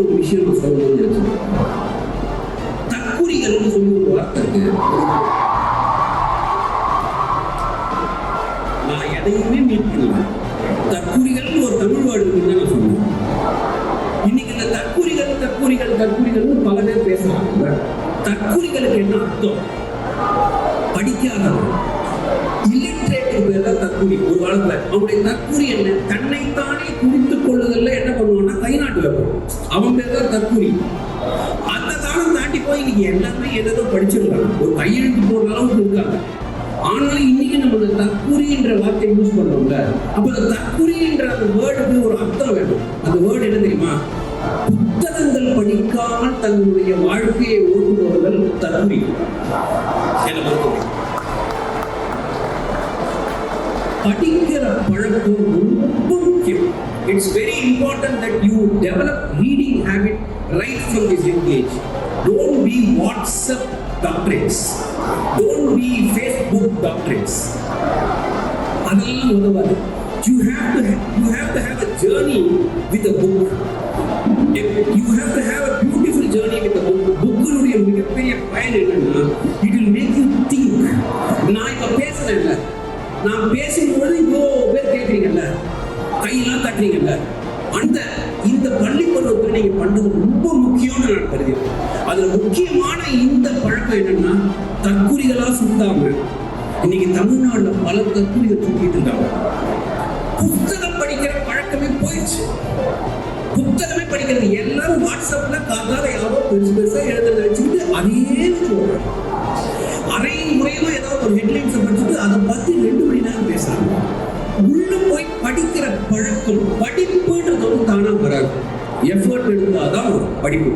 ஒரு விஷயம் நான் சொல்லணும்னு நினைச்சேன். தற்குறிகள்னு சொல்லி ஒரு வார்த்தை இருக்கு. நான் எதையுமே மீட் பண்ணல. தற்குறிகள்னு ஒரு தமிழ் வேர்டு இருக்குன்னு நான் சொன்னேன். இன்னைக்கு இந்த தற்குறிகள் பல பேர் பேசுறாங்க. தற்குறிகளுக்கு என்ன அர்த்தம்? படிக்காதவன், இல்லிட்ரேட்டுக்கு பேர் தான் தற்குறி. ஒரு காலத்துல அவனுடைய தற்குறி என்ன? தன்னைத்தானே குறித்துக் கொள்ளுதல்ல என்ன பண்ணுவான்னா கை நாட்டு வைப்பான். அவன் பேர் தான் தற்குறி. அந்த காலம் தாண்டி போய் இன்னைக்கு எல்லாமே எதோ படிச்சிருக்காங்க, ஒரு கையெழுத்து போடுற அளவுக்கு இருக்காங்க. ஆனாலும் இன்னைக்கு நம்ம இந்த தற்குறின்ற வார்த்தையை யூஸ் பண்றோம்ல, அப்ப அந்த தற்குறின்ற அந்த வேர்டுக்கு ஒரு அர்த்தம் வேணும். அந்த வேர்டு என்ன தெரியுமா? புத்தகங்கள் படிக்காமல் தன்னுடைய வாழ்க்கையை ஓட்டுபவர்கள் தற்குறி. படிக்கிற பழக்கம் ரொம்ப முக்கியம். It's very important that you develop reading habit right from this young age. Don't be WhatsApp doctrines. Don't be Facebook doctrines. அதெல்லாம் உதவாது. You have to have a journey with a book. You have to have a beautiful journey with a book. புக்குடைய மிகப்பெரிய பயன் என்னன்னா, it will make you think. நான் இப்ப பேசுறேன்ல, நான் பேசும்போது இவ்வளோ பேர் கேட்குறீங்கல்ல, கையெல்லாம் தட்டுறீங்கல்ல, இந்த பள்ளி பருவத்தில் நீங்க பண்றது ரொம்ப முக்கியம்னு நான் கருதுகிறேன். அதுல முக்கியமான இந்த பழக்கம் என்னன்னா, தற்குறிகளா சுத்தாம இன்னைக்கு தமிழ்நாடுல பல தற்குறிகள் சுத்திட்டு இருக்காங்க. புத்தகம் படிக்கிற பழக்கமே போயிடுச்சு. புத்தகமே படிக்கிறது எல்லாரும் வாட்ஸ்அப்ல காதால யாரோ பெருசா எழுதுறத வச்சுக்கிட்டு அதே சொல்றாங்க. அரை முறையமா ஏதாவது ஒரு ஹெட்லைன்ஸை படிச்சுட்டு அதை பத்தி 2 மணி நேரம் பேசுறாங்க. உள்ள போய் படிக்கிற பழக்கம், படிப்புன்றது வந்து தானா வராது. எஃபர்ட் எடுத்தாதான் படிப்பு.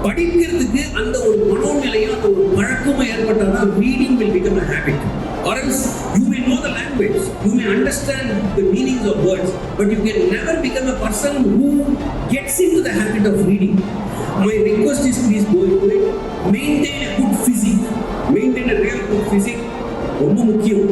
படிக்கிறதுக்கு அந்த ஒரு மனோநிலையும் அந்த ஒரு பழக்கமும் ஏற்பட்டாதான் reading will become a habit. Or else you may know the language, you may understand the meanings of words, but you can never become a person who gets into the habit of reading. My request is please go into it. Maintain a good physique. Maintain a real good physique. ரொம்ப முக்கியம்.